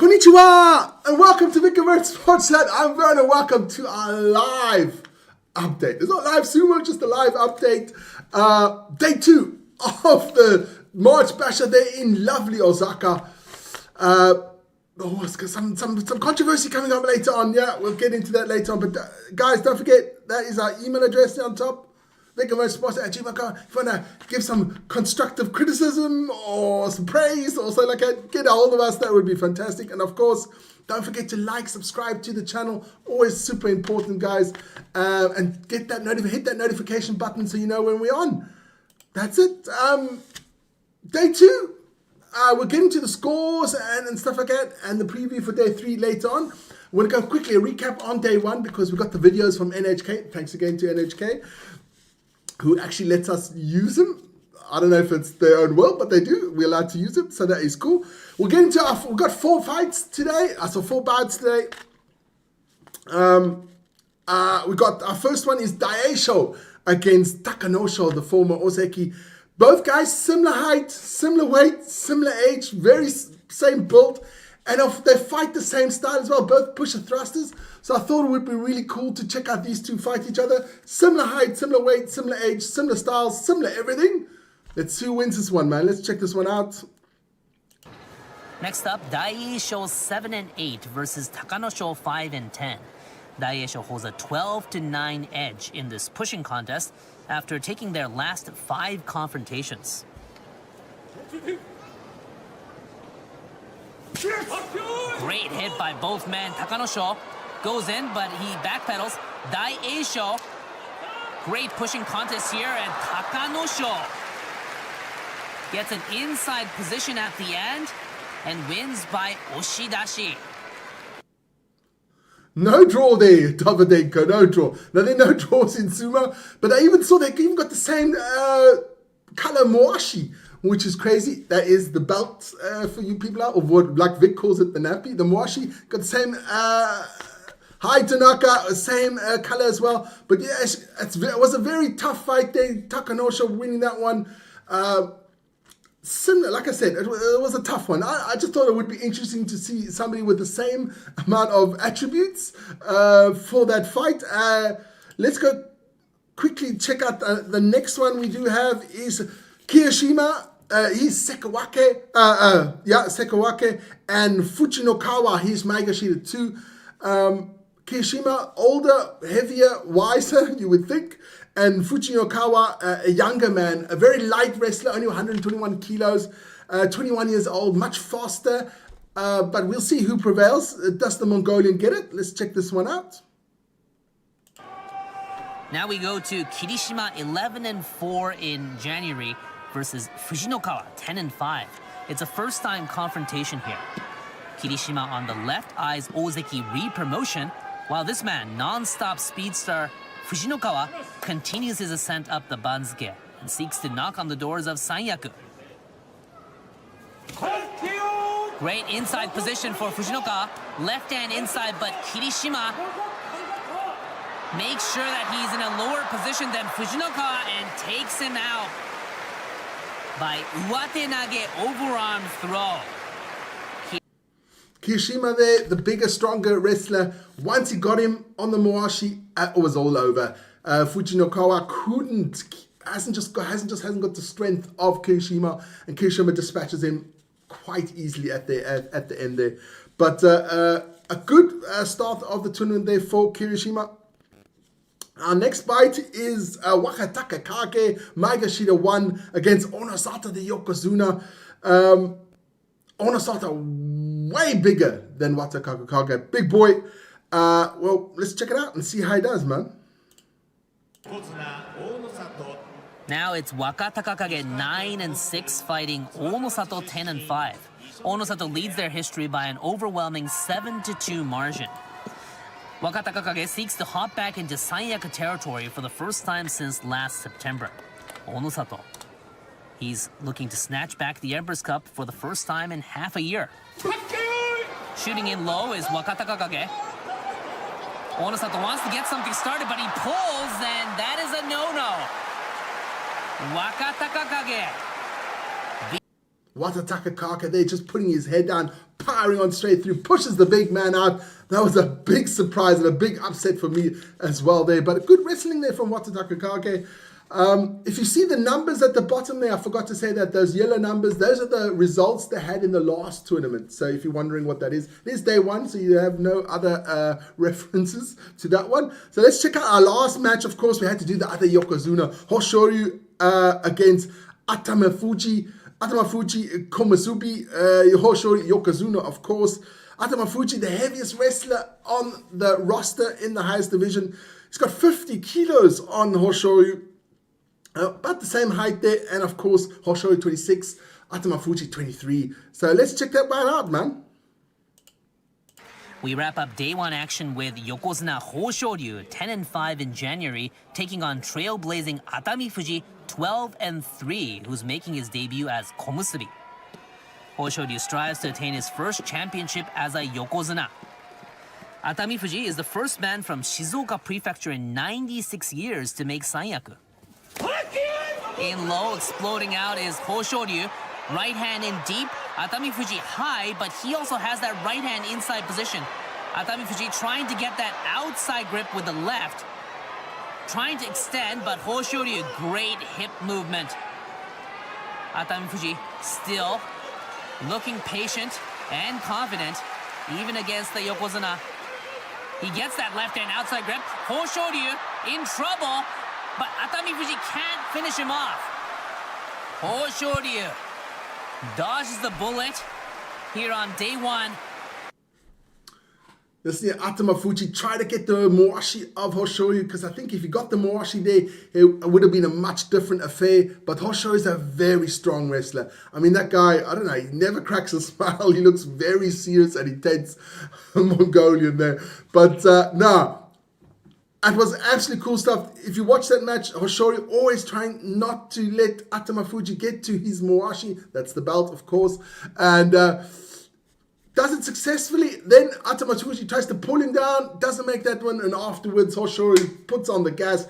Konnichiwa and welcome to revered Sports Chat. I'm Vern and welcome to our live update. It's not live sumo, just a live update. Day 2 of the March Basho there in lovely Osaka. Some controversy coming up later on. Yeah, we'll get into that later on. But guys, don't forget, that is our email address there on top. reveredsports@gmail.com. If you want to give some constructive criticism or some praise or something like that, get a hold of us. That would be fantastic. And of course, don't forget to like, subscribe to the channel. Always super important, guys. And get that hit that notification button so you know when we're on. That's it. Day 2. We're getting to the scores and stuff like that, and the preview for day 3 later on. We're going to go quickly a recap on day 1 because we got the videos from NHK. Thanks again to NHK, who actually lets us use them. I don't know if it's their own will, but they do. We're allowed to use them, so that is cool. We'll get into we've got 4 fights today. I saw 4 bouts today. We got our first one is Daisho against Takanosho, the former Oseki. Both guys similar height, similar weight, similar age, very same build, and they fight the same style as well. Both pusher thrusters. So I thought it would be really cool to check out these two fight each other. Similar height, similar weight, similar age, similar styles, similar everything. Let's see who wins this one, man. Let's check this one out. Next up, Daisho 7-8 versus Takanosho 5-10. Daisho holds a 12-9 edge in this pushing contest after taking their last 5 confrontations. Great hit by both men. Takanosho goes in, but he backpedals. Daisho, great pushing contest here, and Takanosho gets an inside position at the end and wins by oshidashi. No draw there, Davidenko, no draw. Now, there are no draws in sumo, but I even saw they even got the same color moashi, which is crazy. That is the belt for you people out, or what like Vic calls it, the nappy. The moashi got the same hi Tanaka, same color as well. But yeah, it was a very tough fight there. Takanosho winning that one. Similar, like I said, it was a tough one. I just thought it would be interesting to see somebody with the same amount of attributes for that fight. Let's go quickly check out the next one we do have is Kirishima. He's Sekawake. Sekawake. And Fujinokawa, he's Maegashira too. Kirishima, older, heavier, wiser, you would think. And Fujinokawa, a younger man, a very light wrestler, only 121 kilos, 21 years old, much faster. But we'll see who prevails. Does the Mongolian get it? Let's check this one out. Now we go to Kirishima 11-4 in January versus Fujinokawa 10-5. It's a first-time confrontation here. Kirishima on the left eyes Ozeki re-promotion, while this man, non-stop speedster Fujinokawa, continues his ascent up the Banzuke and seeks to knock on the doors of Sanyaku. Great inside position for Fujinokawa. Left hand inside, but Kirishima makes sure that he's in a lower position than Fujinokawa and takes him out by uwatenage overarm throw. Kirishima there, the bigger, stronger wrestler. Once he got him on the moashi, it was all over. Fujinokawa hasn't got the strength of Kirishima, and Kirishima dispatches him quite easily at the end there. But a good start of the tournament there for Kirishima. Our next fight is Wakataka Kage, Maegashira 1 against Onosata the Yokozuna. Onosata way bigger than Wakataka Kage. Big boy. Well, let's check it out and see how he does, man. Now it's Wakatakakage 9-6 fighting Onosato 10-5. Onosato leads their history by an overwhelming 7-2 margin. Wakatakakage seeks to hop back into Sanyaku territory for the first time since last September. Onosato, he's looking to snatch back the Emperor's Cup for the first time in half a year. Shooting in low is Wakatakakage. Onosato wants to get something started, but he pulls, and that is a no-no. Wakatakakage. Watataka Kaka there just putting his head down, powering on straight through, pushes the big man out. That was a big surprise and a big upset for me as well there. But good wrestling there from Watataka Kake. If you see the numbers at the bottom there, I forgot to say that those yellow numbers, those are the results they had in the last tournament. So if you're wondering what that is, there's day one, so you have no other references to that one. So let's check out our last match. Of course, we had to do the other Yokozuna, Hoshoryu against Atamafuji Komasubi, Hoshoryu Yokozuna, of course. Atamafuji, the heaviest wrestler on the roster in the highest division. He's got 50 kilos on Hoshoryu. About the same height there, and of course, Hoshoryu 26, Atamafuji 23. So let's check that one out, man. We wrap up day one action with Yokozuna Hoshoryu, 10-5 in January, taking on trailblazing Atamifuji, 12-3, who's making his debut as Komusubi. Hoshoryu strives to attain his first championship as a Yokozuna. Atamifuji is the first man from Shizuoka Prefecture in 96 years to make Sanyaku. In low, exploding out is Hoshoryu. Right hand in deep. Atamifuji high, but he also has that right hand inside position. Atamifuji trying to get that outside grip with the left. Trying to extend, but Hoshoryu, great hip movement. Atamifuji still looking patient and confident, even against the Yokozuna. He gets that left hand outside grip. Hoshoryu in trouble, but Atamifuji can't finish him off. Hoshoryu dodges the bullet here on day one. Listen here, Atamafuji tried to get the Moashi of Hoshoryu, because I think if he got the Moashi there, it would have been a much different affair. But Hoshoryu is a very strong wrestler. I mean, that guy, I don't know, he never cracks a smile. He looks very serious and intense, Mongolian there. But no, it was absolutely cool stuff. If you watch that match, Hoshoryu always trying not to let Atamafuji get to his Moashi. That's the belt, of course. And does it successfully. Then Atamafuji tries to pull him down, doesn't make that one, and afterwards Hoshoryu puts on the gas,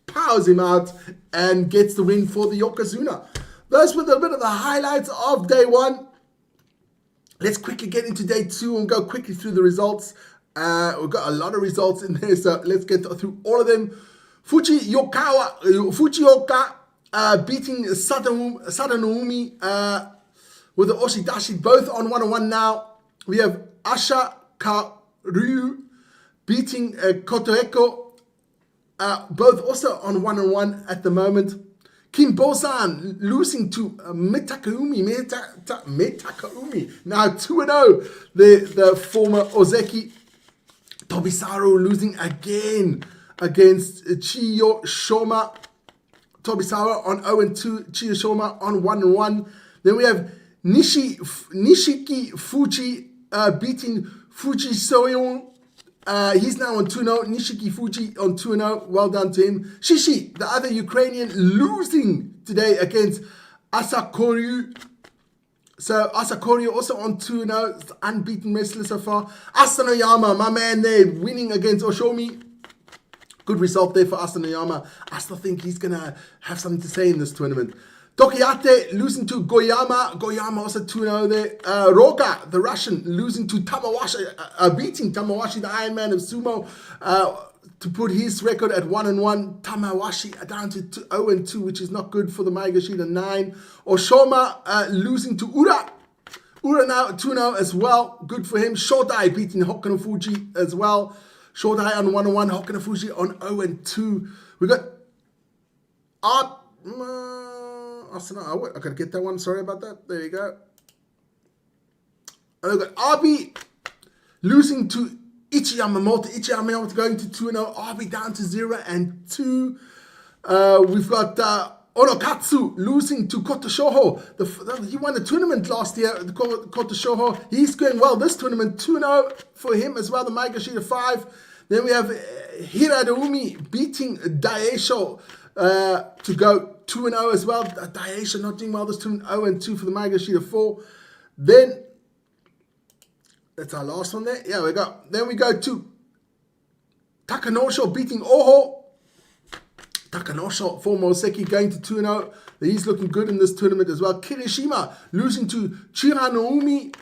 powers him out, and gets the win for the Yokozuna. Those were a bit of the highlights of day one. Let's quickly get into day two and go quickly through the results. We've got a lot of results in there, so let's get through all of them. Fujioka beating Sadanoumi with the Oshidashi, both on 1-on-1 now. We have Asha Karyu beating Kotoeko, both also on 1-on-1 at the moment. Kim Bo-san losing to Metakaumi, now 2-0, the former Ozeki. Tobisaru losing again against Chiyo Shoma. Tobisaru on 0-2, Chiyo Shoma on 1-1. Then we have Nishiki Fuji beating Fuji Soyeon. He's now on 2-0. Nishiki Fuji on 2-0. Well done to him. Shishi, the other Ukrainian, losing today against Asakoryu. So Asakoryu also on 2-0, unbeaten wrestler so far. Asanoyama, my man there, winning against Oshomi. Good result there for Asanoyama. I still think he's going to have something to say in this tournament. Tokiyate losing to Goyama. Goyama also 2-0 there. Roga, the Russian, losing to Tamawashi, beating Tamawashi, the Iron Man of Sumo, to put his record at 1-1. Tamawashi down to 0-2, which is not good for the Maegashira 9. Oshoma losing to Ura. Ura now 2-0 as well. Good for him. Shodai beating Hokkano Fuji as well. Shodai on 1-1. Hokkano Fuji on 0-2. We got I gotta get that one. Sorry about that. There you go. And we've got Abi losing to Ichiyamamoto. Ichiyamamoto going to 2-0. Abi down to 0-2. We've got Onokatsu losing to Kotoshoho. He won the tournament last year, the Kotoshoho. He's going well this tournament. 2-0 for him as well, the Maegashira 5. Then we have Hiradoumi beating Daisho to go 2-0 as well. Daisho not doing well this tournament. 0-2 for the Maegashira 4. Then that's our last one there. Yeah, we got. Then we go to Takanosho beating Oho. Takanosho, former Oseki, going to 2-0. He's looking good in this tournament as well. Kirishima losing to Chiranoumi.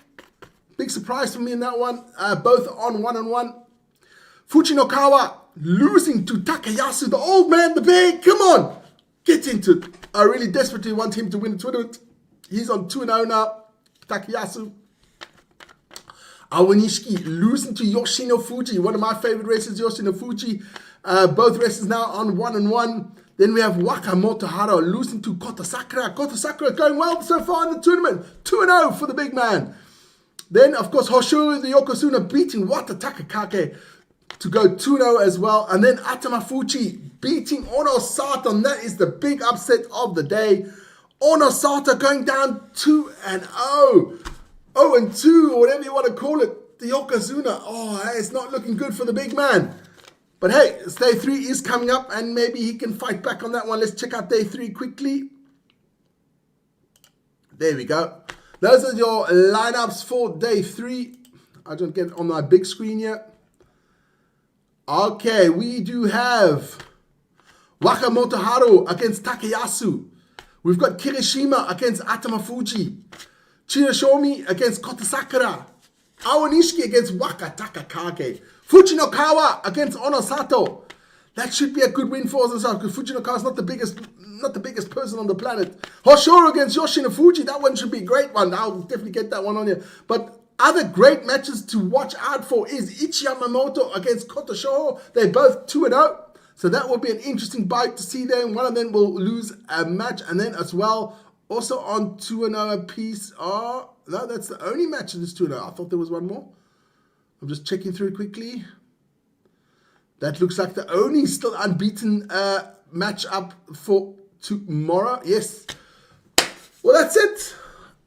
Big surprise for me in that one. Both on 1-1. Fujinokawa losing to Takayasu, the old man, the big. Come on, get into it. I really desperately want him to win the tournament. He's on 2-0 now. Takayasu. Awanishiki losing to Yoshino Fuji, one of my favorite wrestlers, Yoshino Fuji. Both wrestlers now on 1-1. Then we have Wakamoto Haro losing to Kota Sakura. Kota Sakura going well so far in the tournament. 2-0 for the big man. Then, of course, Hoshiro the Yokozuna beating Wata Takakake to go 2-0 as well. And then Atama Fuji beating Ono Sato. And that is the big upset of the day. Ono Sato going down 2-0. 0-2, or whatever you want to call it. The Yokozuna. Oh, it's not looking good for the big man. But hey, day 3 is coming up and maybe he can fight back on that one. Let's check out day 3 quickly. There we go. Those are your lineups for day 3. I don't get it on my big screen yet. Okay, we do have Wakamoto Haru against Takayasu. We've got Kirishima against Atama Fuji. Chirashomi against Kota Sakura. Awanishiki against Waka Takakage. Fujinokawa against Ono Sato. That should be a good win for us because Fujinokawa is not the biggest person on the planet. Hoshiro against Yoshino Fuji. That one should be a great one. I'll definitely get that one on here. But other great matches to watch out for is Ichi Yamamoto against Kota Shoho. They're both 2-0. So that will be an interesting bite to see there. One of them will lose a match. And then as well, also on 2-0 apiece. Oh, no, that's the only match of this 2-0. I thought there was one more. I'm just checking through quickly. That looks like the only still unbeaten match up for tomorrow. Yes. Well, that's it.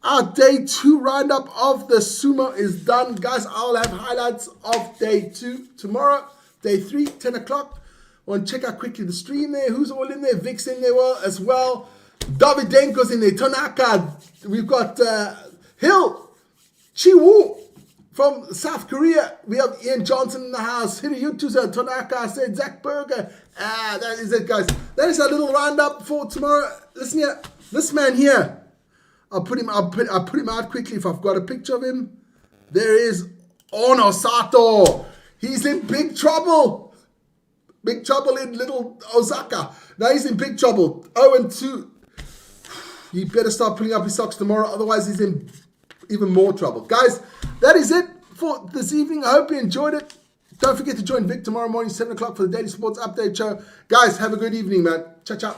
Our day 2 roundup of the sumo is done. Guys, I'll have highlights of day 2 tomorrow. Day 3, 10 o'clock. I want to check out quickly the stream there. Who's all in there? Vic's in there as well. Davidenko's in there. Tanaka. We've got Hill. Chiwoo. From South Korea, we have Ian Johnson in the house. Hirayutuza, Tanaka said, Zach Berger. That is it, guys. That is our little roundup for tomorrow. Listen here, this man here. I'll put him out quickly if I've got a picture of him. There is Ono Sato. He's in big trouble. Big trouble in little Osaka. Now he's in big trouble. 0-2. He better start putting up his socks tomorrow, otherwise he's in even more trouble. Guys, that is it for this evening. I hope you enjoyed it. Don't forget to join Vic tomorrow morning, 7 o'clock for the Daily Sports Update Show. Guys, have a good evening, man. Ciao, ciao.